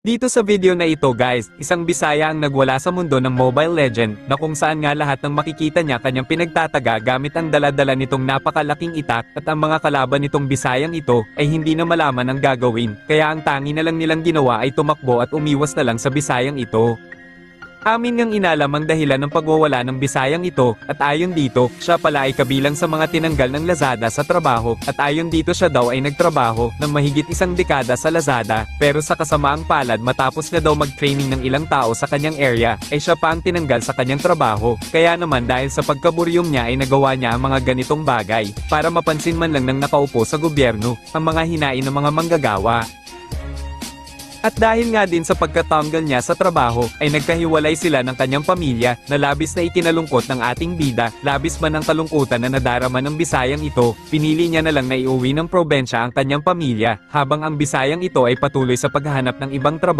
Dito sa video na ito guys, isang Bisaya ang nagwala sa mundo ng Mobile Legend, na kung saan nga lahat ng makikita niya kanyang pinagtataga gamit ang dala-dala nitong napakalaking itak, at ang mga kalaban nitong Bisayang ito, ay hindi na malaman ang gagawin, kaya ang tangi na lang nilang ginawa ay tumakbo at umiwas na lang sa Bisayang ito. Amin ngang inalam ang dahilan ng pagwawala ng Bisayang ito, at ayon dito, siya pala ay kabilang sa mga tinanggal ng Lazada sa trabaho, at ayon dito siya daw ay nagtrabaho ng mahigit isang dekada sa Lazada, pero sa kasamaang palad matapos na daw mag-training ng ilang tao sa kanyang area, ay siya pa ang tinanggal sa kanyang trabaho, kaya naman dahil sa pagkaburyong niya ay nagawa niya ang mga ganitong bagay, para mapansin man lang ng nakaupo sa gobyerno, ang mga hinain ng mga manggagawa. At dahil nga din sa pagkatanggal niya sa trabaho, ay nagkahiwalay sila ng kanyang pamilya, na labis na ikinalungkot ng ating bida, labis man ang kalungkutan na nadarama ng Bisayang ito, pinili niya na lang na iuwi ng probensya ang kanyang pamilya, habang ang Bisayang ito ay patuloy sa paghahanap ng ibang trabaho.